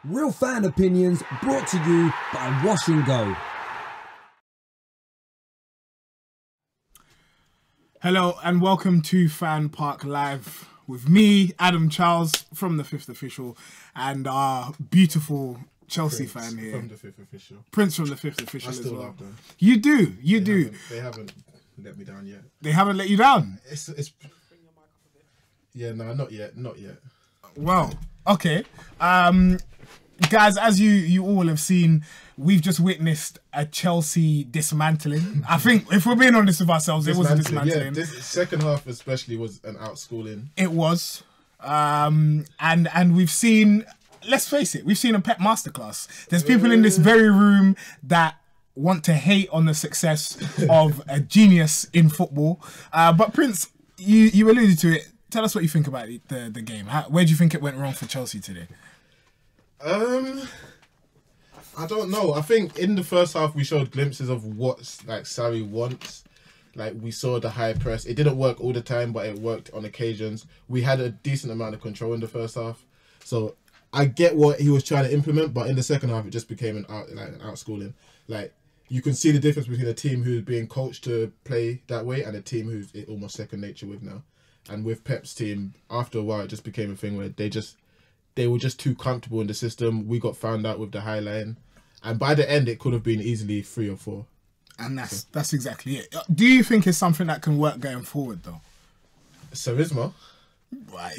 Real fan opinions brought to you by Wash and Go. Hello and welcome to FanPark Live with me, Adam Charles from the Fifth Official, and our beautiful Chelsea fan here. From the Fifth Official. Prince from the Fifth Official as well. Love them. You do, you do. They haven't let me down yet. They haven't let you down? It's yeah, no, not yet. Well, okay. Guys, as you all have seen, we've just witnessed a Chelsea dismantling. I think, if we're being honest with ourselves, it was a dismantling. Yeah, this second half especially was an outschooling. It was. And we've seen, let's face it, we've seen a Pep masterclass. There's people in this very room that want to hate on the success of a genius in football. But Prince, you alluded to it. Tell us what you think about the game. Where do you think it went wrong for Chelsea today? I don't know. I think in the first half we showed glimpses of what Sarri wants. Like, we saw the high press. It didn't work all the time, but it worked on occasions. We had a decent amount of control in the first half. So I get what he was trying to implement, but in the second half it just became an outschooling. Like, you can see the difference between a team who's being coached to play that way and a team who's almost second nature with now. And with Pep's team, after a while it just became a thing where they were just too comfortable in the system. We got found out with the high line. And by the end, it could have been easily 3 or 4. And that's exactly it. Do you think it's something that can work going forward, though? Charisma.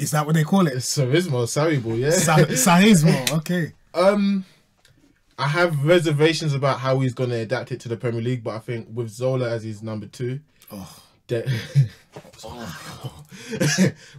Is that what they call it? It's charisma, Sarri ball, yeah. Charisma, okay. I have reservations about how he's going to adapt it to the Premier League, but I think with Zola as his number 2...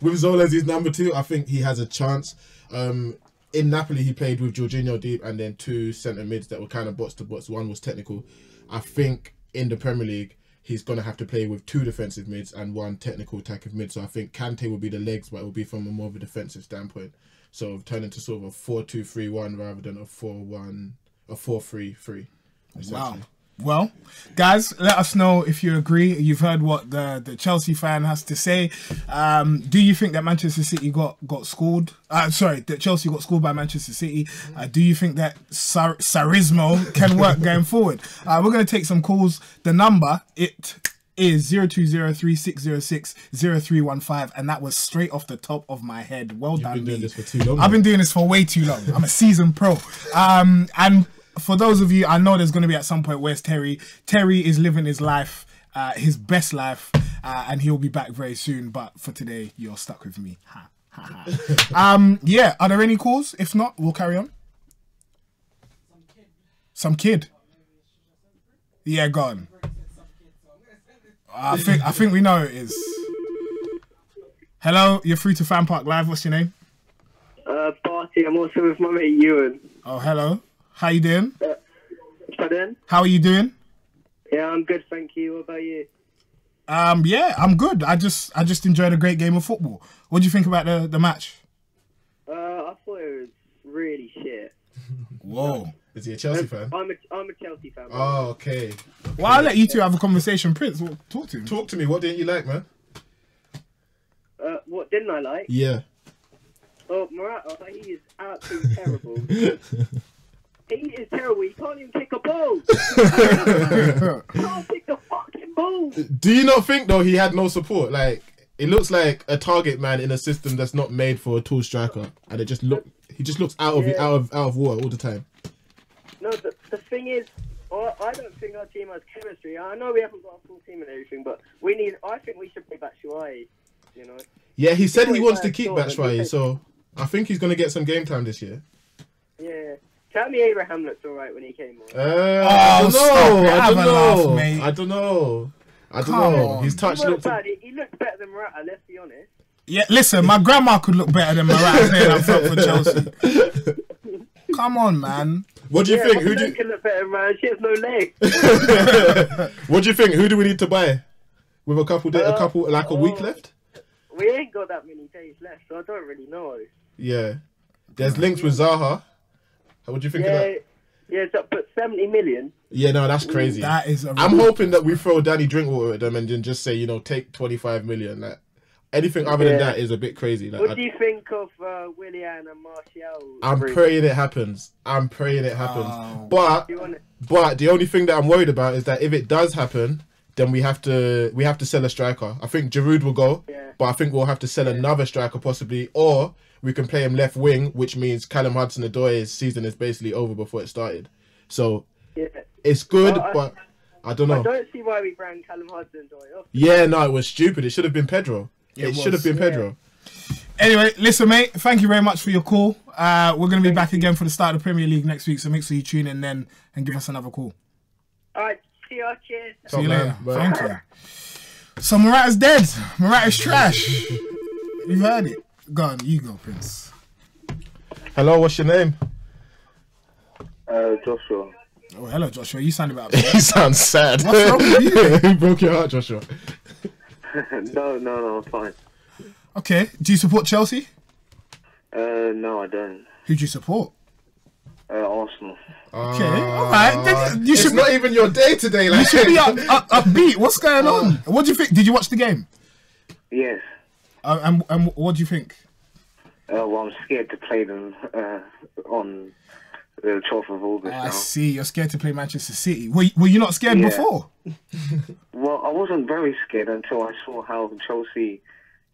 with Zola as his number 2, I think he has a chance. In Napoli, he played with Jorginho deep and then 2 centre mids that were kind of box to box. One was technical. I think in the Premier League, he's going to have to play with 2 defensive mids and 1 technical attacking mid. So I think Kante will be the legs, but it will be from a more of a defensive standpoint. So turn into sort of a 4-2-3-1 rather than a 4-3-3. Wow. Well, guys, let us know if you agree. You've heard what the Chelsea fan has to say. Do you think that Manchester City got scored? That Chelsea got scored by Manchester City. Do you think that Sarrismo can work going forward? We're going to take some calls. The number, it is 0203-606-0315, and that was straight off the top of my head. Well done. You've been doing this for too long. I've been doing this for way too long. I'm a seasoned pro. And for those of you, I know there's going to be at some point, where's Terry? Terry is living his life, his best life, and he'll be back very soon. But for today, you're stuck with me. Yeah, are there any calls? If not, we'll carry on. Some kid. Yeah, go on. I think we know who it is. Hello, you're through to FanPark Live. What's your name? Barty. I'm also with my mate Ewan. Oh, hello. How you doing? Pardon? How are you doing? Yeah, I'm good, thank you. What about you? Yeah, I'm good. I just enjoyed a great game of football. What do you think about the match? I thought it was really shit. Whoa. Is he a Chelsea fan? I'm a Chelsea fan. Oh, okay. Well, I'll let you two have a conversation. Prince, talk to him. Talk to me. What didn't you like, man? What didn't I like? Yeah. Oh, Morata, he is absolutely terrible. He is terrible. He can't even kick a ball. He can't kick the fucking ball. Do you not think, though, he had no support? Like, it looks like a target man in a system that's not made for a tall striker, and he just looks out of water all the time. No, the thing is, I don't think our team has chemistry. I know we haven't got a full team and everything, but I think we should play Batshuayi, you know. Yeah, he said he wants to keep Batshuayi, so I think he's going to get some game time this year. Yeah. Tell me Abraham looked alright when he came on. I don't know. His touch looked bad. He looked better than Morata, let's be honest. Yeah, listen, my grandma could look better than Morata playing up front for Chelsea. Come on, man. What do you think? Who can look better, man? She has no legs. What do you think? Who do we need to buy? With a week left? We ain't got that many days left, so I don't really know. Yeah. There's links with Zaha. What do you think of that? Yeah, but 70 million. Yeah, no, that's crazy. That is. I'm hoping that we throw Danny Drinkwater at them and then just say, take 25 million. Like, Anything other than that is a bit crazy. Like, What do you think of Willian and Martial? I'm praying it happens. But You want it? but the only thing that I'm worried about is that if it does happen, then we have to sell a striker. I think Giroud will go, but I think we'll have to sell another striker possibly, or we can play him left wing, which means Callum Hudson-Odoi's season is basically over before it started. So it's good, but I don't know. I don't see why we brought Callum Hudson-Odoi off. Yeah, no, it was stupid. It should have been Pedro. It should have been Pedro. Anyway, listen, mate. Thank you very much for your call. We're going to be back again for the start of the Premier League next week, so make sure you tune in then and give us another call. All right, see you. Cheers. See you later. Thank you. So Morata's dead. Morata's trash. You've heard it. Go on, you go, Prince. Hello, what's your name? Joshua. Oh, hello, Joshua. You sound about. You sound sad. What's wrong with you? Who broke your heart, Joshua? No, I'm fine. Okay. Do you support Chelsea? No, I don't. Who do you support? Arsenal. Okay, all right. You It's should not even your day today. Like, you should be upbeat. What's going on? What do you think? Did you watch the game? Yes. And what do you think? Well, I'm scared to play them on the 12th of August I now. see. You're scared to play Manchester City. Were you not scared before? Well, I wasn't very scared until I saw how Chelsea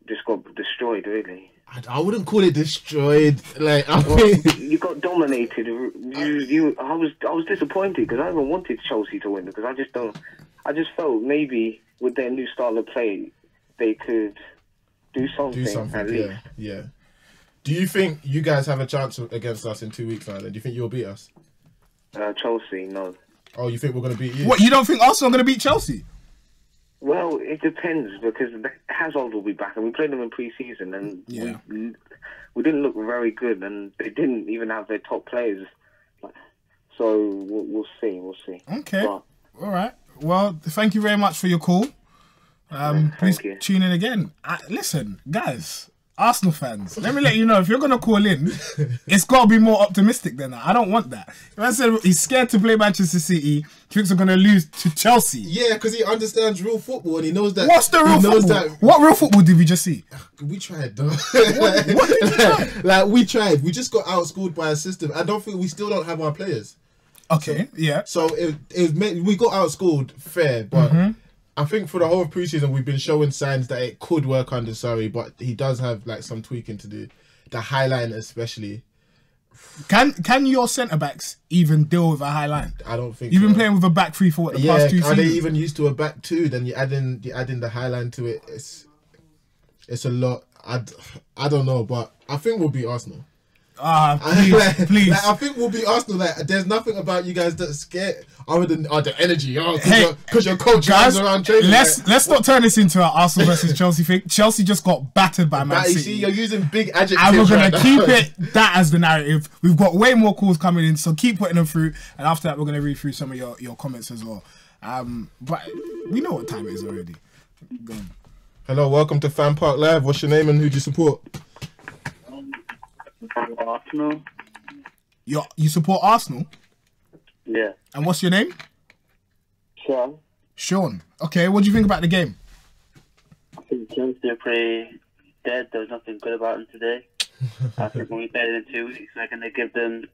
just got destroyed, really. I wouldn't call it destroyed. Like, I Well, mean, you got dominated. I was disappointed because I even wanted Chelsea to win because I just felt maybe with their new style of play they could do something at least. Yeah. Do you think you guys have a chance against us in 2 weeks now? Then do you think you'll beat us? Chelsea, no. Oh, you think we're gonna beat you? What? You don't think Arsenal are going to beat Chelsea? Well, it depends because Hazard will be back, and we played them in pre-season, and we didn't look very good, and they didn't even have their top players. So we'll see. Okay. But, all right. Well, thank you very much for your call. Please you. tune in again. Listen, guys, Arsenal fans, let me let you know, if you're going to call in, it's got to be more optimistic than that. I don't want that. If I said he's scared to play Manchester City, thinks they're going to lose to Chelsea. Yeah, because he understands real football and he knows that. What's the real football? What real football did we just see? We tried, though. What did we try? Like, we tried. We just got outscored by a system. I don't think we still don't have our players. Okay, yeah. So we got outscored fair, but I think for the whole of preseason we've been showing signs that it could work under Surrey, but he does have like some tweaking to do. The high line especially. Can your centre backs even deal with a high line? I don't think You've so. been playing with a back three for the past 2 are seasons. they even used to a back two? Then you add in the high line to it. It's a lot. I don't know, but I think we'll beat Arsenal. Please. Like, I think we'll beat Arsenal. Like, there's nothing about you guys that's scared other than the energy. Because your coach Guys, runs around training. let's not turn this into an Arsenal versus Chelsea thing. Chelsea just got battered by Man You City. see, you're using big adjectives. And we're going right to keep now. it that as the narrative. We've got way more calls coming in, so keep putting them through. And after that, we're going to read through some of your comments as well. But we know what time it is already. Go on. Hello, welcome to FanPark Live. What's your name and who do you support? Arsenal. You support Arsenal? Yeah. And what's your name? Sean. Sean. Okay, what do you think about the game? I think Chelsea are pretty dead. There was nothing good about them today. I think when we play them in 2 weeks, we're going to give them.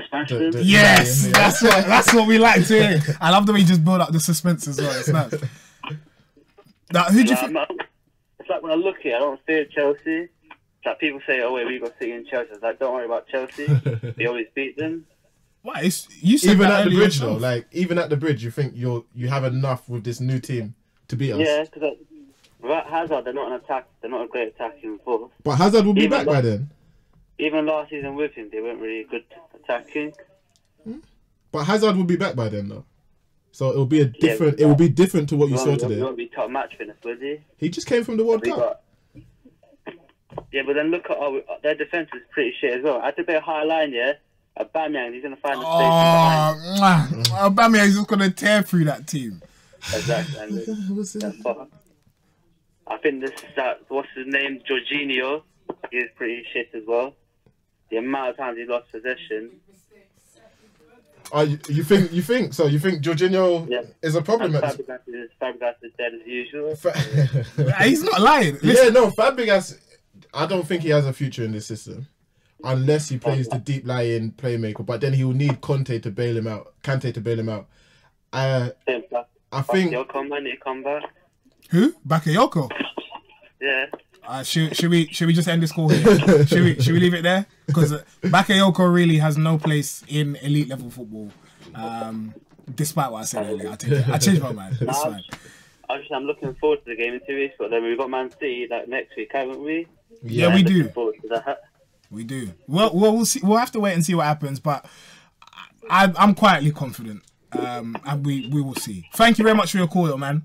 Smash them. Yes, that's what we like to hear. I love the way you just build up the suspense as well. It's nice. Now, who do you think? It's like when I look here, I don't fear Chelsea. It's like people say, "Oh wait, we got City and Chelsea." It's like, don't worry about Chelsea. We always beat them. Why? You said Even that at the earlier bridge yourself. though, like even at the bridge, you think you have enough with this new team to beat us. Yeah, because without Hazard, they're not an attack. They're not a great attacking force. But Hazard will be Even back by then. Even last season with him, they weren't really good attacking. But Hazard will be back by then though. So it'll be different. It will be different to what you saw He today. won't be top match fitness, will he? He just came from the World Cup. Yeah, but then look at their defense is pretty shit as well. I had to play a high line, yeah. Aubameyang, he's gonna find the space behind. Aubameyang is just gonna tear through that team. Exactly. And I think what's his name, Jorginho, he's pretty shit as well. The amount of times he lost possession. You think so? You think Jorginho is a problem? Fabregas is dead as usual. He's not lying. Yeah, no, Fabregas. I don't think he has a future in this system unless he plays the deep lying playmaker. But then he will need Kante to bail him out. I think. Come back. Who? Bakayoko. Yeah. Should we just end this call here? should we leave it there? Because Bakayoko really has no place in elite level football. Despite what I said earlier, I changed my mind. It's fine. I'm looking forward to the game in 2 weeks, but then we've got Man City like next week, haven't we? Yeah, we do. We do. Well, we'll see. We'll have to wait and see what happens, but I'm quietly confident, and we will see. Thank you very much for your call, though, man.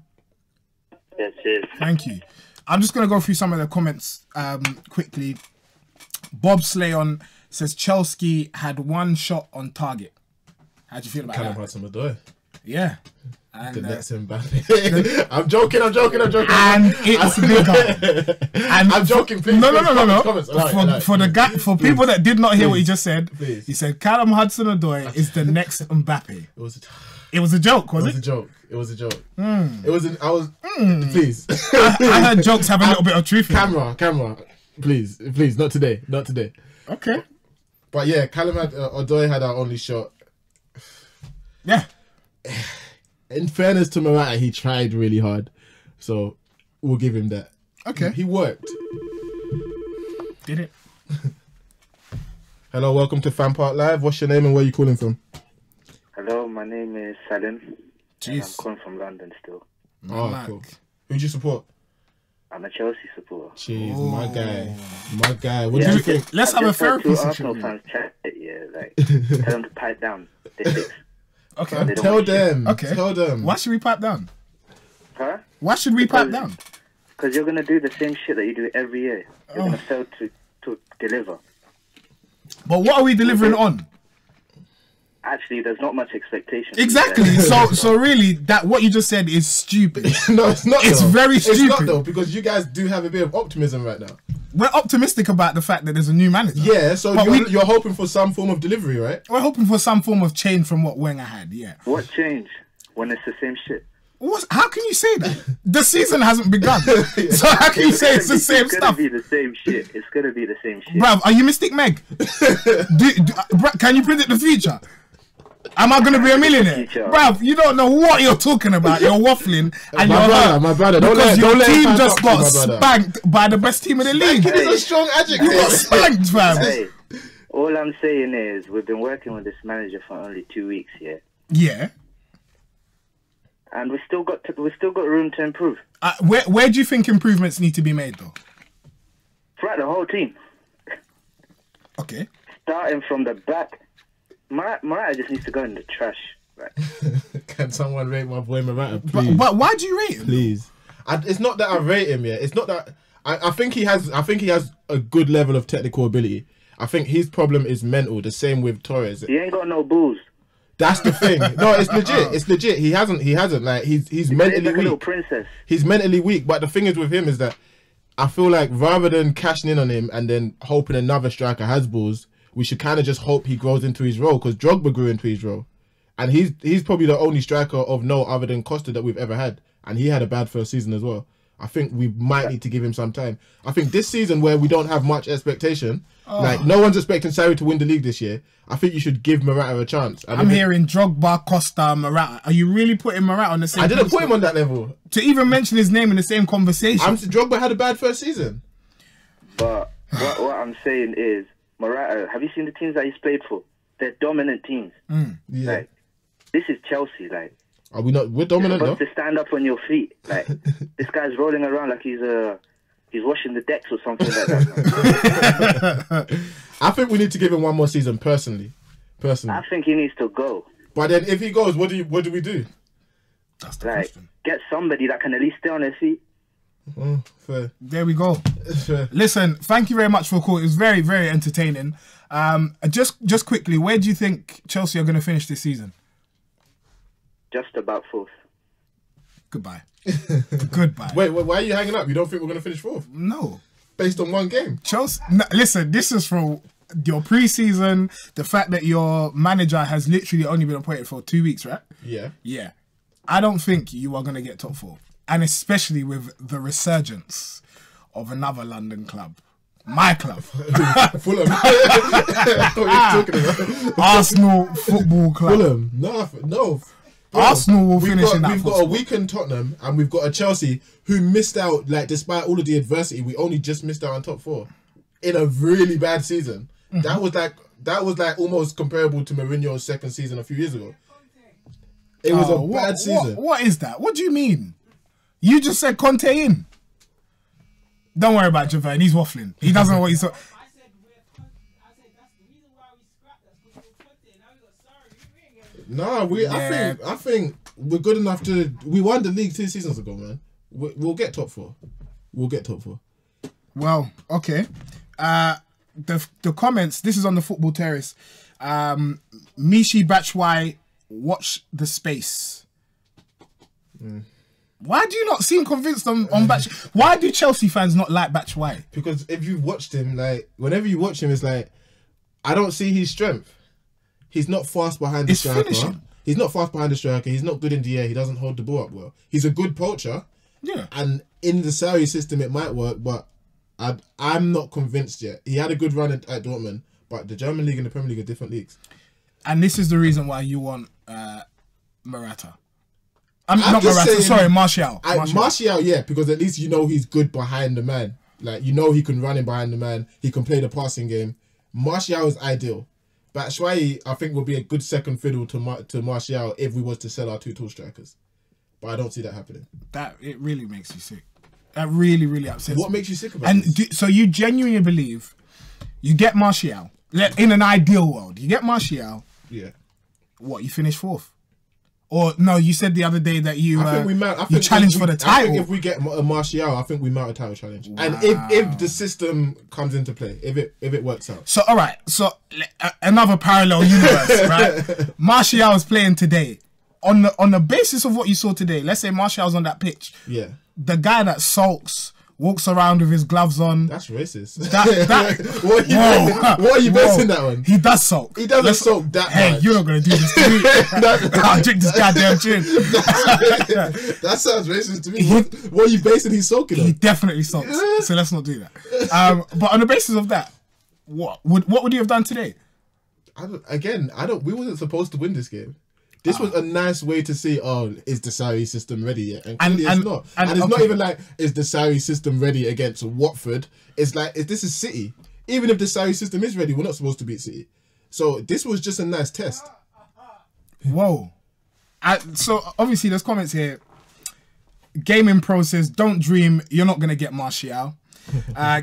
Yes, cheers. Thank you. I'm just going to go through some of the comments quickly. Bob Slayon says Chelsea had one shot on target. How do you feel about Callum that? Hudson-Odoi. Yeah. And, the next Mbappe. I'm joking. And it's bigger. And I'm joking. Please. No. Comments. For people that did not hear what he just said, please. He said Callum Hudson-Odoi is the next Mbappe. It was a joke, was it? It was a joke. It was an. I was. Please. I heard jokes have a little bit of truth. Camera. Please, not today. Okay. But yeah, Callum Odoi had our only shot. Yeah. In fairness to Morata, he tried really hard, so we'll give him that. Okay. He worked. Did it? Hello, welcome to FanPark Live. What's your name and where are you calling from? Hello, my name is Salim. Jeez. I'm calling from London still. Oh, cool. Who do you support? I'm a Chelsea supporter. Jeez, my guy. What do you think? Let's have a therapy session. Arsenal fans chat tell them to pipe down. Okay. Tell them. Okay. Tell them. Why should we pipe down? Huh? Why should we pipe down? Because you're gonna do the same shit that you do every year. You're gonna fail to deliver. But what are we delivering on? Actually, there's not much expectation. Exactly. So really, that what you just said is stupid. No, it's not. It's very stupid. It's not though, because you guys do have a bit of optimism right now. We're optimistic about the fact that there's a new manager. Yeah, so you're hoping for some form of delivery, right? We're hoping for some form of change from what Wenger had. Yeah. What change when it's the same shit? How can you say that? The season hasn't begun. So how can you say it's the same stuff? It's gonna be the same shit. It's gonna be the same shit. Bruv, are you Mystic Meg? Can you predict the future? Am I going to be a millionaire? Bruv, you don't know what you're talking about. You're waffling and my brother. Don't let your team him just got brother. spanked by the best team in the league. Spanking is a strong adjective. You got spanked, fam. Hey, all I'm saying is we've been working with this manager for only 2 weeks here. Yeah. And we still got room to improve. Where do you think improvements need to be made, though? Throughout the whole team. Okay. Starting from the back. Morata just needs to go in the trash. Right. Can someone rate my boy Morata, please? But why do you rate him? Please. It's not that I rate him yet. It's not that I think he has a good level of technical ability. I think his problem is mental. The same with Torres. He ain't got no balls. That's the thing. No, it's legit. It's legit. He hasn't. Like he's mentally like weak. A little princess. He's mentally weak. But the thing is with him is that I feel like rather than cashing in on him and then hoping another striker has balls, we should kind of just hope he grows into his role, because Drogba grew into his role. And he's probably the only striker of note other than Costa that we've ever had. And he had a bad first season as well. I think we might need to give him some time. I think this season where we don't have much expectation, like no one's expecting Sarri to win the league this year, I think you should give Morata a chance. I'm hearing Drogba, Costa, Morata. Are you really putting Morata on the same? I didn't put him on that level. To even mention his name in the same conversation. Drogba had a bad first season. But what I'm saying is, Morata, have you seen the teams that he's played for? They're dominant teams. Yeah. Like, this is Chelsea. Like, are we not? We're dominant though. To stand up on your feet. Like, this guy's rolling around like he's washing the decks or something like that. I think we need to give him one more season. Personally. I think he needs to go. But then, if he goes, what do we do? That's the question. Get somebody that can at least stay on their feet. Fair. There we go. Listen, thank you very much for the call. It was very, very entertaining. Just quickly, where do you think Chelsea are going to finish this season? Just about fourth. Goodbye. Goodbye. Wait, why are you hanging up? You don't think we're going to finish fourth? No. Based on one game? Chelsea. No, listen, this is from your pre-season, the fact that your manager has literally only been appointed for 2 weeks, right? Yeah. Yeah. I don't think you are going to get top 4. And especially with the resurgence of another London club. My club. Fulham. What are you talking about? Arsenal Football Club. Fulham. No. Arsenal will finish in that. We've got a weakened Tottenham and we've got a Chelsea who missed out, like, despite all of the adversity, we only just missed out on top 4 in a really bad season. Mm-hmm. That was like almost comparable to Mourinho's second season a few years ago. It was a bad season. What is that? What do you mean? You just said Conte in. Don't worry about Javine. He's waffling. He doesn't know what he's. No, I think we're good enough to. We won the league 2 seasons ago, man. We'll get top 4. We'll get top 4. Well, okay. The comments. This is on the Football Terrace. Mishi Bachwai, watch the space. Why do you not seem convinced on Batch? Why do Chelsea fans not like Bachwai? Because if you've watched him, like, whenever you watch him, it's like, I don't see his strength. He's not fast behind the striker. Finishing. He's not fast behind the striker. He's not good in the air. He doesn't hold the ball up well. He's a good poacher. Yeah. And in the Sarri system, it might work, but I'm not convinced yet. He had a good run at Dortmund, but the German league and the Premier League are different leagues. And this is the reason why you want Morata. Not Morata, sorry, Martial. Martial, yeah, because at least you know he's good behind the man. Like, you know he can run in behind the man. He can play the passing game. Martial is ideal. Batshuayi, I think, will be a good second fiddle to Martial if we was to sell our 2 tall strikers. But I don't see that happening. It really makes you sick. That really, really upsets me. What makes you sick about this? So you genuinely believe you get Martial, in an ideal world, you get Martial. Yeah. What, you finish 4th? Or no, you said the other day that you challenge for the title. I think if we get a Martial, I think we mount a title challenge. Wow. And if the system comes into play, if it works out. So all right, so another parallel universe, right? Martial is playing today. On the basis of what you saw today, let's say Martial's on that pitch. Yeah. The guy that sulks, walks around with his gloves on. That's racist. What are you basing that on? He does sulk. He doesn't sulk that much. Hey, you're not going to do this to me. I'll drink this goddamn chin. That sounds racist to me. What are you basing his sulking on? He definitely sulks. So let's not do that. But on the basis of that, what would you have done today? We wasn't supposed to win this game. This was a nice way to see, is the Sarri system ready yet? And clearly it's not. And it's not even like, is the Sarri system ready against Watford? It's like, this is City. Even if the Sarri system is ready, we're not supposed to beat City. So this was just a nice test. Whoa. So obviously there's comments here. Gaming Pro says, don't dream, you're not going to get Martial.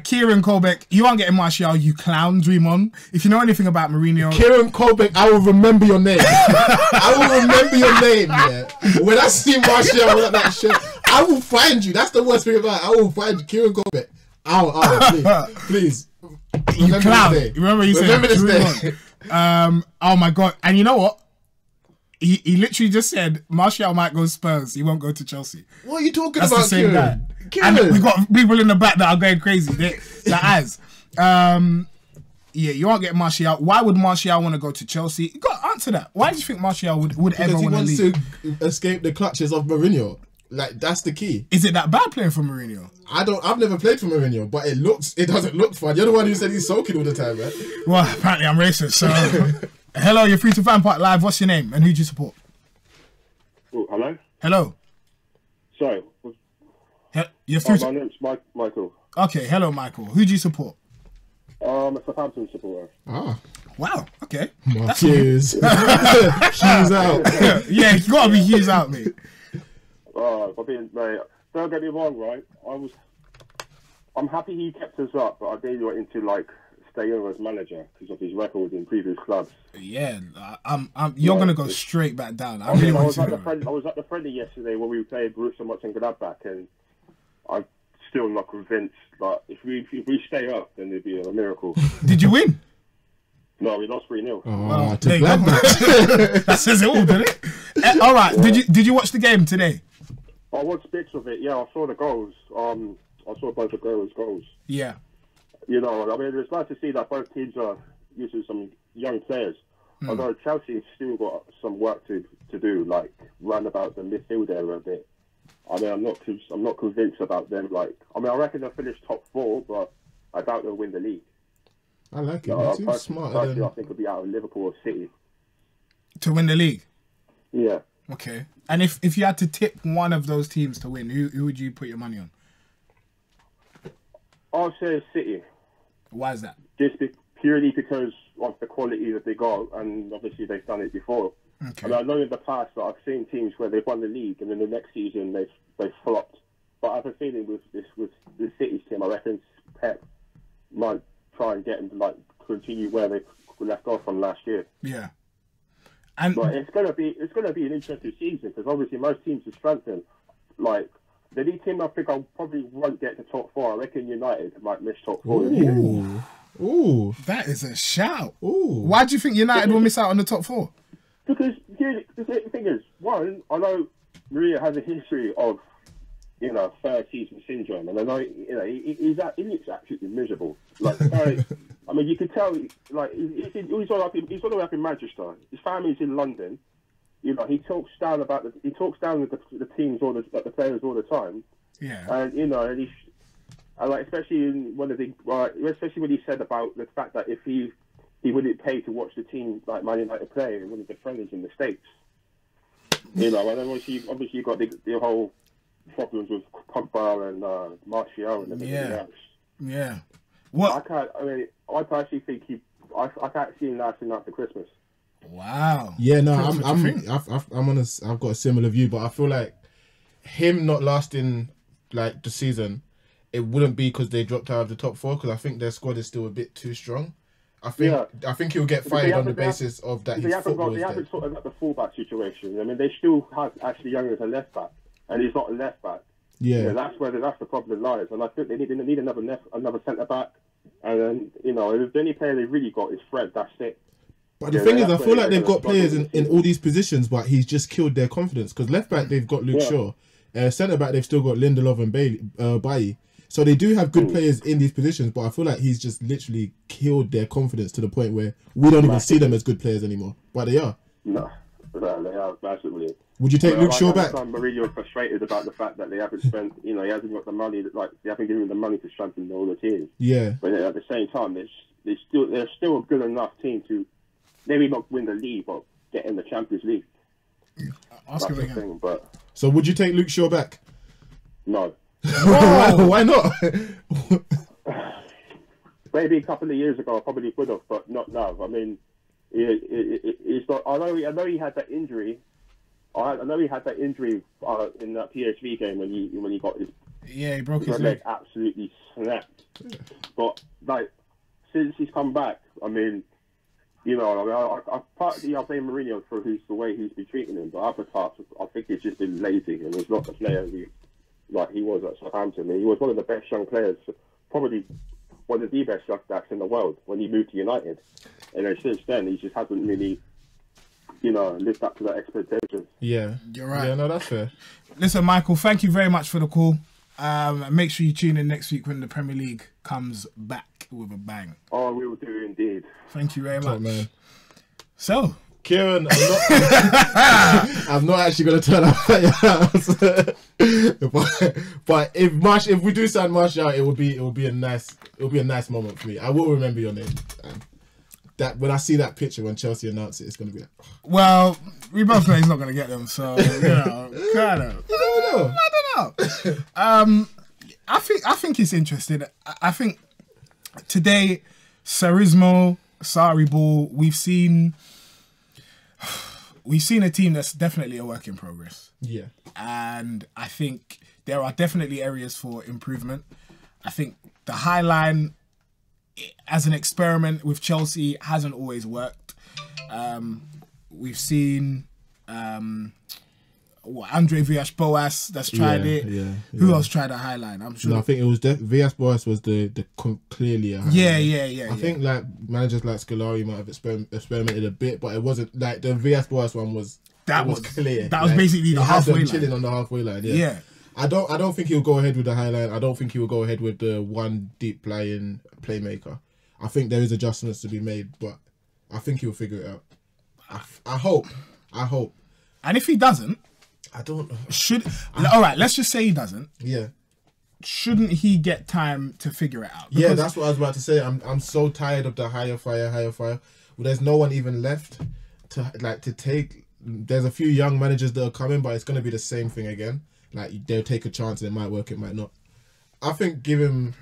Kieran Colbeck, you aren't getting Martial, you clown. Dream on. If you know anything about Mourinho, Kieran Colbeck, I will remember your name. I will remember your name. Yeah. When I see Martial with that shirt, I will find you. That's the worst thing about it. I will find you, Kieran Colbeck. Please. You clown. Remember you said this day. Oh my god! And you know what? He literally just said Martial might go Spurs. He won't go to Chelsea. What are you talking That's about, the same Kieran? guy. And we got people in the back that are going crazy. Yeah, you aren't getting Martial. Why would Martial want to go to Chelsea? You got to answer that. Why do you think Martial would ever want to leave? Because he wants to escape the clutches of Mourinho. Like, that's the key. Is it that bad playing for Mourinho? I've never played for Mourinho, but it doesn't look fun. You're the one who said he's sulking all the time, man. Well, apparently I'm racist. So, hello, you're free to FanPark Live. What's your name and who do you support? Oh, hello? Hello. Sorry. You're through my name's Michael. Okay, hello, Michael. Who do you support? I'm a Southampton supporter. Ah. Wow, okay. Hughes. Hughes out. Yeah, you got to be Hughes out, mate. Mate, don't get me wrong, right? I'm happy he kept us up, but I really wanted to, like, stay over as manager because of his record in previous clubs. Yeah, you're going to go straight back down. I was at the friendly yesterday when we played Borussia Mönchengladbach, and I'm still not convinced that if we stay up, then there'd be a miracle. Did you win? No, we lost 3-0. Oh, that says it all, doesn't it? All right, yeah. Did you watch the game today? I watched bits of it. Yeah, I saw the goals. I saw both of goals. Yeah. You know, I mean, it's nice to see that both teams are using some young players. Although Chelsea's still got some work to do, like run about the midfield area a bit. I mean, I'm not convinced about them. Like, I mean, I reckon they'll finish top 4, but I doubt they'll win the league. I like it. No, Too smarter personally, than... I think it'll be out of Liverpool or City. To win the league? Yeah. Okay. And if you had to tip one of those teams to win, who would you put your money on? I'll say City. Why is that? Just purely because of the quality that they got, and obviously they've done it before. Okay. And I know in the past that I've seen teams where they've won the league and then the next season they've flopped. But I have a feeling with the City's team, I reckon Pep might try and get them to like continue where they left off from last year. Yeah. And but it's gonna be an interesting season because obviously most teams are strengthened. Like the only team I think I probably won't get to top 4. I reckon United might miss top 4. Ooh. That is a shout. Ooh. Why do you think United will miss out on the top 4? Because the thing is, one, I know Maria has a history of, third season syndrome, and I know, he looks absolutely miserable. Like, I mean, you could tell, like, he's all the way up in Manchester. His family's in London. He talks down about the teams the players all the time. Yeah. And and like especially in one of the especially when he said about the fact that if he wouldn't pay to watch the team like Man United play in one of the friendlies in the States. And then obviously you got the whole problems with Pogba and Martial and everything else. Yeah. What? I personally think I can't see him lasting after Christmas. Wow. Yeah, no, I've got a similar view, but I feel like him not lasting like the season, it wouldn't be because they dropped out of the top 4, because I think their squad is still a bit too strong. I think he'll get fired on the basis of that. They haven't sort of got the fullback situation. I mean, they still have Ashley Young as a left back, and he's not a left back. Yeah, that's the problem lies. And I think they need another centre back. And then the only player they really got is Fred. That's it. But the thing is, I feel like they've got players in all these positions, but he's just killed their confidence. Because left back they've got Luke Shaw, centre back they've still got Lindelof and Bailly. So they do have good players in these positions, but I feel like he's just literally killed their confidence to the point where we don't even see them as good players anymore. But they are. No, they are massively. Would you take Luke Shaw back? Mourinho frustrated about the fact that they haven't spent, he hasn't got the money, like they haven't given him the money to strengthen all the teams. Yeah. But at the same time, they're still a good enough team to maybe not win the league, but get in the Champions League. Ask him again. So would you take Luke Shaw back? No. Why not? Maybe a couple of years ago I probably would have, but not now. I mean, it's not. I know he had that injury. I know he had that injury in that PSV game when he got his he broke his leg. Absolutely snapped. But like since he's come back, I mean, I partly I blame Mourinho for the way he's been treating him, but other parts I think he's just been lazy and he's not the player he was at Southampton. He was one of the best young players, probably one of the best young backs in the world when he moved to United. And then since then, he just hasn't really, lived up to that expectation. Yeah, you're right. Yeah, no, that's fair. Listen, Michael, thank you very much for the call. Make sure you tune in next week when the Premier League comes back with a bang. Oh, we will do indeed. Thank you very much. Man. So, Kieran, I'm not actually going to turn up at your house. but if we do sign Martial, it will be a nice moment for me. I will remember your name. That when I see that picture when Chelsea announce it, it's going to be like, well, we both know he's not going to get them, so kind of. I don't know. I think it's interesting. I think today, Sarri ball. We've seen a team that's definitely a work in progress. Yeah. And I think there are definitely areas for improvement. I think the high line as an experiment with Chelsea hasn't always worked. We've seen Andre Villas-Boas that's tried it. Yeah. Who else tried a high line? I'm sure. No, I think it was Villas-Boas was the clearly a high line. I think like managers like Scolari might have experimented a bit, but it wasn't like the Villas-Boas one was. That was clear. That was basically the halfway line. Chilling on the halfway line. Yeah. I don't think he'll go ahead with the high line. I don't think he will go ahead with the one deep playmaker. I think there is adjustments to be made, but I think he'll figure it out. I hope. And if he doesn't, I don't know. All right, let's just say he doesn't. Yeah. Shouldn't he get time to figure it out? Yeah, that's what I was about to say. I'm so tired of the higher fire. Well, there's no one even left to take. There's a few young managers that are coming, but it's going to be the same thing again. Like, they'll take a chance, it might work, it might not. I think give him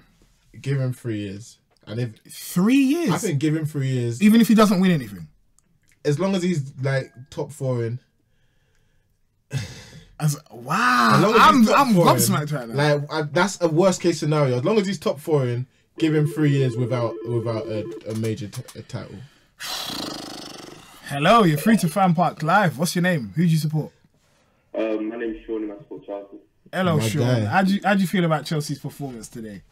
3 years. And if 3 years, I think give him 3 years, even if he doesn't win anything, as long as he's like top 4 in. Wow, I'm gobsmacked right now. Like, that's a worst case scenario. As long as he's top 4 in, give him 3 years without a major title. Hello, you're free to FanPark Live. What's your name? Who do you support? My name's Sean and I support Chelsea. Hello, My Sean. guy. How'd you feel about Chelsea's performance today?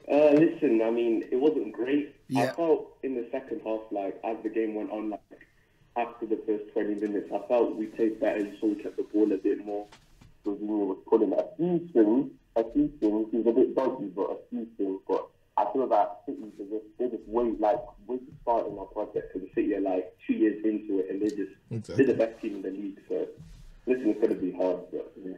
Listen, I mean, it wasn't great. Yeah. I felt in the second half, like, as the game went on, like, after the first 20 minutes, I felt we played better, so we kept the ball a bit more. So we was pulling a few things. He was a bit dodgy, but a few things. But I feel that City, they're just way to start in our project. Because the City are like 2 years into it, and they're the best team in the league. So, listen, it's going to be hard, but yeah.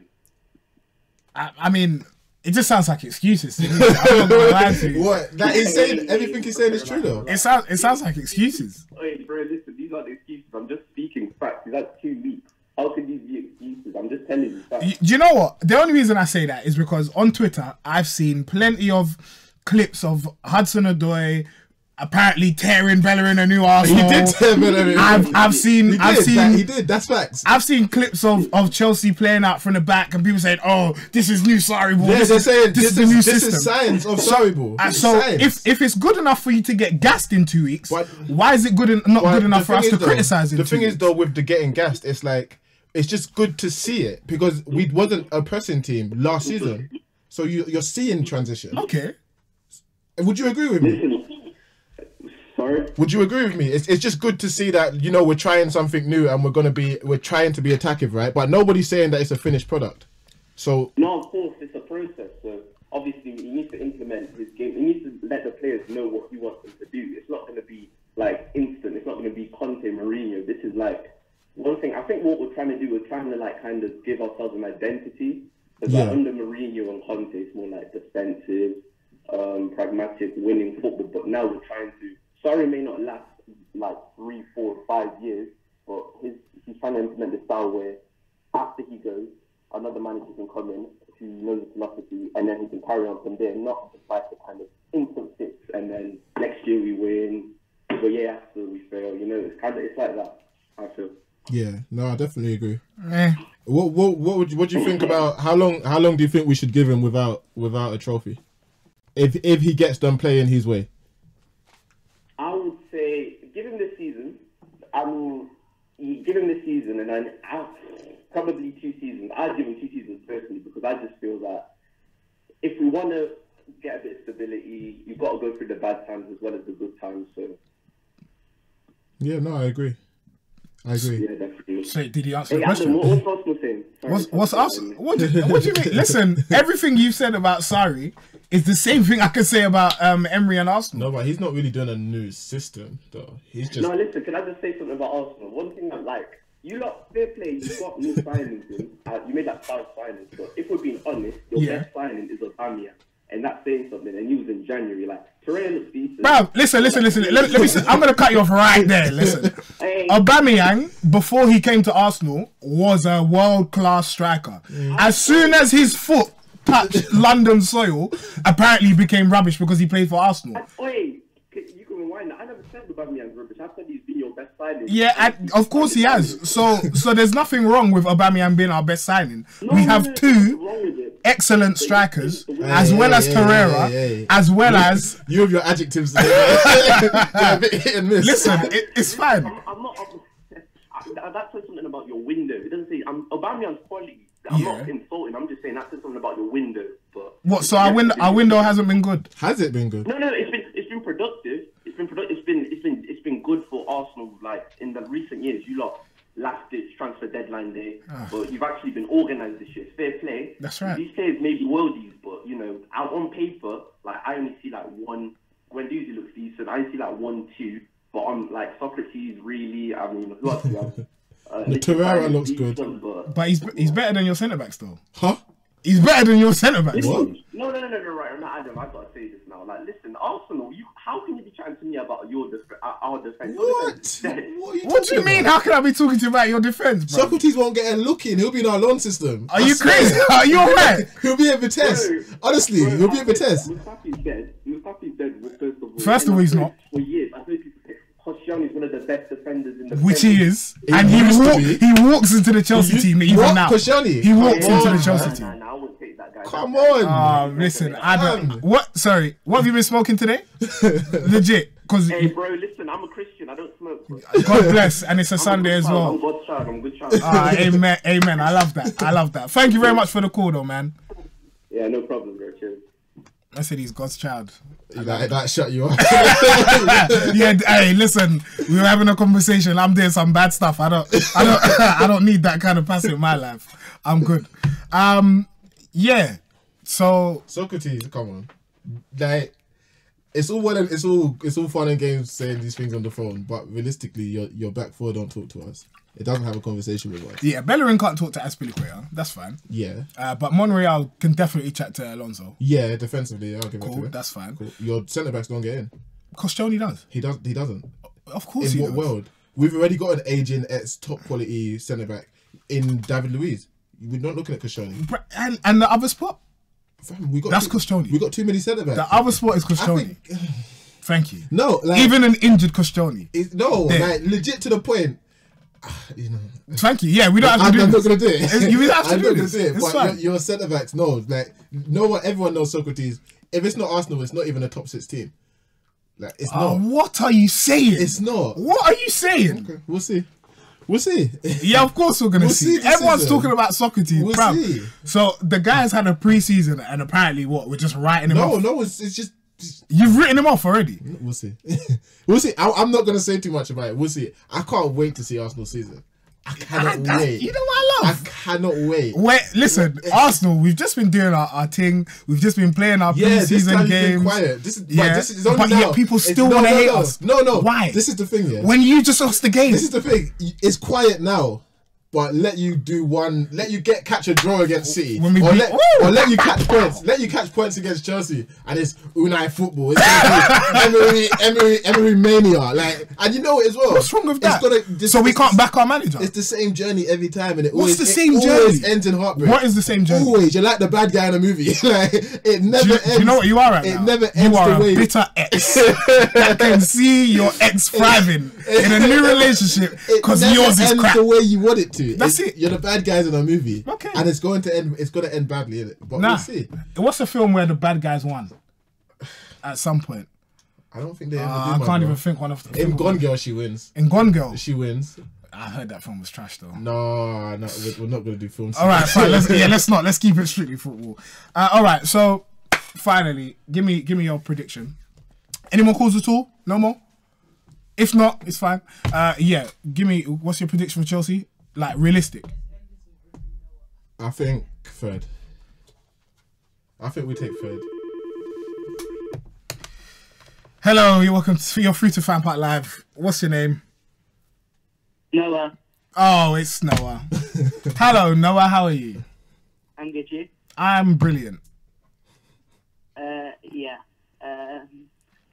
I mean, it just sounds like excuses to me. I'm not gonna lie to you. What? That he's saying, everything he's saying is true though. It sounds like excuses. Wait, bro, listen, these aren't excuses. I'm just speaking facts. He's had 2 weeks. How can these be excuses? I'm just telling you facts. Do you know what? The only reason I say that is because on Twitter, I've seen plenty of clips of Hudson-Odoi apparently tearing Bellerin a new Arsenal. He did tear Bellerin. I've seen. He did. That's facts. I've seen clips of Chelsea playing out from the back and people saying, "Oh, this is new Sarri ball." Yeah, they're saying this is the new system. This is science of Sarri ball. So if it's good enough for you to get gassed in 2 weeks, why is it not good enough for us to criticise it? The thing is though, with the getting gassed, it's like it's just good to see it because we wasn't a pressing team last season, so you're seeing transition. Okay. Would you agree with me? Sorry? Would you agree with me? It's just good to see that, you know, we're trying something new and we're trying to be attacking, right? But nobody's saying that it's a finished product. So no, of course, it's a process. So obviously, he needs to implement his game. He needs to let the players know what he wants them to do. It's not going to be like instant. It's not going to be Conte, Mourinho. This is like one thing. I think what we're trying to do, we're trying to like kind of give ourselves an identity. Because like under Mourinho and Conte, it's more like defensive, pragmatic, winning football. But now we're trying to. Sorry, may not last like 3, 4, 5 years, but he's trying to implement the style where after he goes, another manager can come in who knows the philosophy, and then he can carry on from there, not just like the kind of instant fix, and then next year we win, the year after we fail. You know, it's like that. I feel. Yeah, no, I definitely agree. What do you think about how long do you think we should give him without a trophy? If he gets done playing his way. I would say give him this season. Give him this season, and then probably 2 seasons. I'd give him 2 seasons personally because I just feel that if we want to get a bit of stability, you've got to go through the bad times as well as the good times. So yeah, no, I agree. Yeah, definitely. So did he answer the question? Adam, what's Arsenal saying? What's Arsenal? What do you mean? Listen, everything you've said about Sarri is the same thing I can say about Emery and Arsenal. No, but he's not really doing a new system, though. He's just... No, listen, can I just say something about Arsenal? One thing I like, you lot, fair play, you got new signings in. You made like 5 signings, but if we're being honest, your best signing is Aubameyang. And that's saying something, and he was in January, like, Terrain looks decent. Bro, listen. Let me say, I'm going to cut you off right there, listen. Aubameyang, before he came to Arsenal, was a world-class striker. As soon as his foot touched London soil, apparently he became rubbish because he played for Arsenal. Wait, you can rewind that. I never said Aubameyang's rubbish. I said he's been your best signing. Yeah, and of course he has. So there's nothing wrong with Aubameyang being our best signing. We have 2 excellent strikers, as well as Torreira, as well as... You have your adjectives. Yeah, hit and miss. Listen, it's fine. I'm not... That says something about your window. It doesn't say... Aubameyang's quality. I'm not insulting. I'm just saying that says something about your window. But what? So our window hasn't been good. Has it been good? No. It's been productive. It's been productive. It's been good for Arsenal. Like in the recent years, you lot last ditch transfer deadline day, but you've actually been organised this year. Fair play. That's right. These players may be worldies, but you know, out on paper, like I only see like one Guendouzi looks decent. I see like 1-2, but I'm like Socrates really. I mean, who else do we have? Torreira looks good. But he's better than your centre backs though. Huh? He's better than your centre backs. What? No, right. I'm not Adam. I've got to say this now. Like, listen, Arsenal. How can you be chatting to me about our defense? What do you mean? How can I be talking to you about your defense, bro? Socrates won't get a look in. He'll be in our loan system. Are you crazy? Are you alright? He'll be at Vitesse. Honestly, he'll be at Vitesse. Mustafi's dead. First of all, he's not. For years, I think Koscielny is one of the best defenders in the Which Premier he League. is, and he walks into the Chelsea team even What? now. Koscielny? He walks Come into on, the Chelsea Nah, team. I wouldn't take that guy. Come on. Listen, Adam. What? Sorry, what have you been smoking today? Legit, because Hey, bro, listen, I'm a Christian. I don't smoke. Bro. God bless, and it's a Sunday as I'm well. God's child. I'm good child. Amen, amen. I love that. Thank you very much for the call, though, man. Yeah, no problem, bro. Cheers. I said he's God's child. That shut you up. Yeah, hey, listen, we were having a conversation. I'm doing some bad stuff. I don't need that kind of passive in my life. I'm good. Yeah. So Socrates, come on. Like, it's all well and it's all fun and games saying these things on the phone, but realistically, your back four don't talk to us. It doesn't have a conversation with us. yeah, Bellerin can't talk to Azpilicueta. That's fine. Yeah. But Monreal can definitely chat to Alonso. Yeah, defensively, I'll give it to Cool, him. that's fine. Cool. Your centre backs don't get in. Koscielny does. He doesn't. Of course In he what does. world? We've already got an aging top quality centre back in David Luiz. We're not looking at Koscielny. And the other spot, Fam, That's Koscielny. We got too many centre backs. the other spot is Koscielny. Thank you. No, like, Even an injured Koscielny. like legit to the point. You know, Thank you. Yeah, we don't have to do I'm this. not gonna do it. You have to I'm do not gonna this. do it. It's But fine. your centre backs, no, like no one. Everyone knows Socrates. If it's not Arsenal, it's not even a top 6 team. Like it's not. What are you saying? It's not. What are you saying? Okay, we'll see. We'll see. Yeah, of course we're gonna We'll see. see this Everyone's season. talking about Socrates. We'll bruv. see. So the guy's had a pre-season, and apparently, we're just writing him off. No, it's just. You've written him off already. We'll see. We'll see. I'm not gonna say too much about it. We'll see. I can't wait to see Arsenal season. I cannot wait. You know what I love? I cannot wait. Wait, listen, Arsenal, we've just been doing our thing. We've just been playing our Yeah, this pre-season time you've been games. quiet. This is, Yeah, this is only but now. yet people It's- still want to hate us. No. Why? This is the thing, yeah. When you just lost the game. This is the thing. It's quiet now, but let you catch a draw against City, When we or beat- let you catch points. Let you catch points against Chelsea, and it's Unai football. It's gonna be Emery mania. Like, and you know it as well. What's wrong with that? So we can't back our manager. It's the same journey every time, and it What's always the same always journey? ends in heartbreak. What is the same journey? Always, you're like the bad guy in a movie. Like, it never Do ends. you know what you are right It now? never You ends are the a way. bitter ex. I can see your ex thriving in a new relationship because It never yours is ends crap. the way you want it to. That's it. You're the bad guys in a movie. Okay. And it's going to end. It's going to end badly, innit? But Nah. we'll see. What's the film where the bad guys won? At some point. I don't think they ever do. I man, can't bro. even think one of the In Gone Girl, she wins. In Gone Girl. She wins. I heard that film was trash though. No, we're not going to do films. All right, fine. Let's not. Let's keep it strictly football. All right. So, finally, give me your prediction. Any more calls at all? No more. If not, it's fine. Yeah. Give me. What's your prediction for Chelsea? Like realistic. I think third. I think we take third. Hello. You're free to FanPark Live. What's your name? Noah, Oh, it's Noah. Hello, Noah. How are you? I'm good, you? I'm brilliant. Yeah.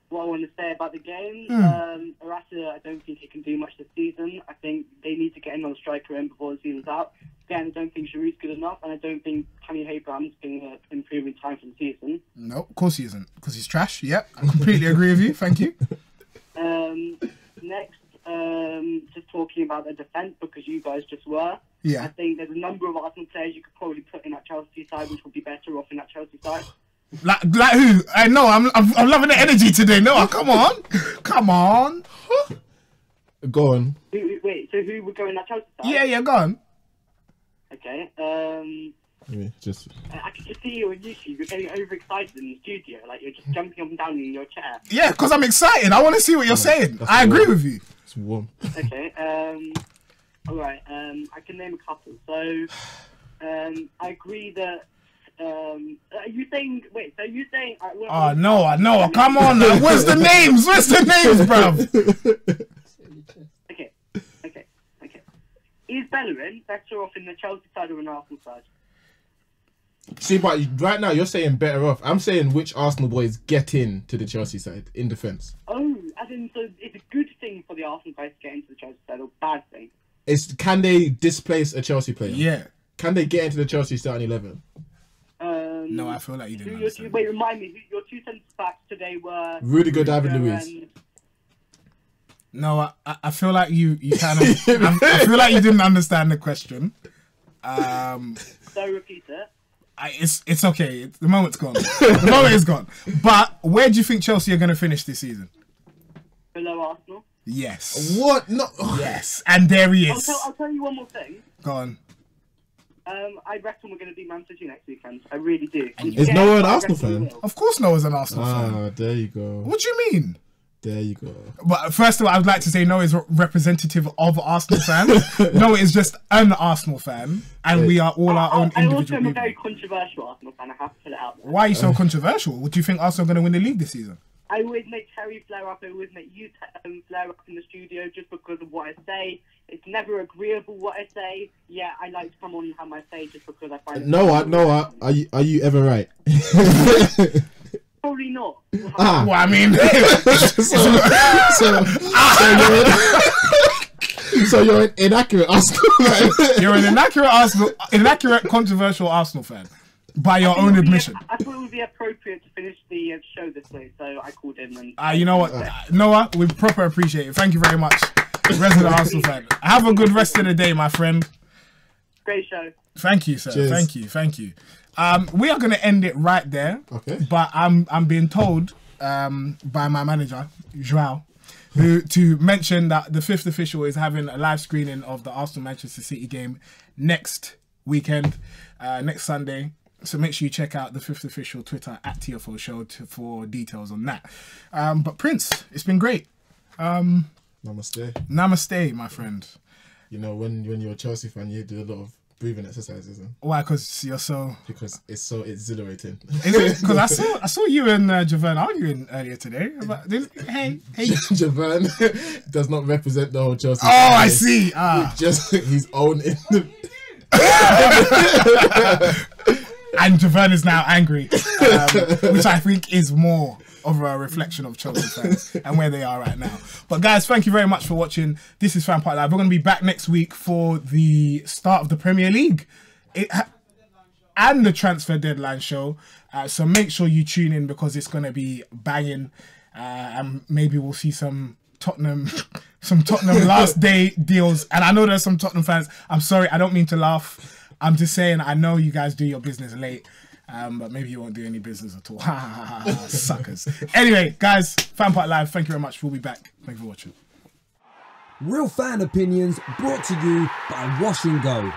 What I want to say about the game, Arata, I don't think he can do much this season. I think they need to get another striker in before the season's out. Again, I don't think Giroud's good enough, and I don't think Tammy Abraham's going to improve in time for the season. No, of course he isn't, because he's trash. Yep, I completely agree with you. Thank you. Next, just talking about the defence, because you guys just were. Yeah. I think there's a number of Arsenal players you could probably put in that Chelsea side, which would be better off in that Chelsea side. Like who? I know. I'm loving the energy today. Noah, come on, come on. Go on. Wait, so who would go in that Chelsea side? Yeah, go on. Okay. Just. I can just see you on YouTube. You're getting overexcited in the studio, like you're just jumping up and down in your chair. Yeah, because I'm excited. I want to see what you're saying. That's I agree warm. with you. It's warm. Okay. All right. I can name a couple. So, I agree that Are you saying? Wait. So you saying? Oh no! Come on! Where's the names? Where's the names, bruv? Okay. Is Bellerin better off in the Chelsea side or an Arsenal side? See, but right now you're saying better off. I'm saying which Arsenal boys get in to the Chelsea side in defence. Oh, as in, so it's a good thing for the Arsenal guys to get into the Chelsea side, or bad thing? Can they displace a Chelsea player? Yeah. Can they get into the Chelsea starting 11? No, I feel like you didn't understand. Wait, remind me. Your two centre backs today were Rudiger, David Luiz. No, I feel like you kind of. I feel like you didn't understand the question. So repeat it. It's okay. The moment's gone. The moment is gone. But where do you think Chelsea are going to finish this season? Below Arsenal. Yes. What? No. Yes. And there he is. I'll tell you one more thing. Go on. I reckon we're going to beat Man City next weekend. I really do. Is Noah an Arsenal fan? Of course Noah's an Arsenal fan. Ah, there you go. What do you mean? There you go. But first of all, I would like to say Noah is representative of Arsenal fans. Noah is just an Arsenal fan. And we are all our own individual people. I also am a very controversial Arsenal fan. I have to put it out there. Why are you so controversial? What do you think Arsenal are going to win the league this season? I always make Terry flare up. I always make you flare up in the studio just because of what I say. It's never agreeable what I say. Yeah, I like to come on and have my say just because I find it... Noah, are you ever right? Probably not. Well, I mean... So you're an inaccurate Arsenal fan. You're an inaccurate, controversial Arsenal fan. By your own admission. I thought it would be appropriate to finish the show this way, so I called in and... You know what? Noah, we proper appreciate it. Thank you very much. Resident Arsenal fan. Have a good rest of the day, my friend. Great show. Thank you, sir. Cheers. Thank you. We are going to end it right there. Okay. But I'm being told by my manager, Joao, to mention that the Fifth Official is having a live screening of the Arsenal-Manchester City game next weekend, next Sunday. So make sure you check out the Fifth Official Twitter at TFO Show for details on that. But Prince, it's been great. Namaste, my friend. You know, when you're a Chelsea fan, you do a lot of breathing exercises. Why? Because you're so... Because it's so exhilarating. Because I saw you and Javern arguing earlier today. Hey. Javern does not represent the whole Chelsea Oh, fan. I see. Just his own... And Javern is now angry, which I think is more of a reflection of Chelsea fans and where they are right now. But guys, thank you very much for watching. This is FanPark Live. We're going to be back next week for the start of the Premier League and the transfer deadline show. So make sure you tune in because it's going to be banging. And maybe we'll see some Tottenham last day deals. And I know there's some Tottenham fans. I'm sorry, I don't mean to laugh. I'm just saying, I know you guys do your business late, but maybe you won't do any business at all. Suckers. Anyway, guys, FanPark Live, thank you very much. We'll be back. Thank you for watching. Real fan opinions brought to you by Wash and Go.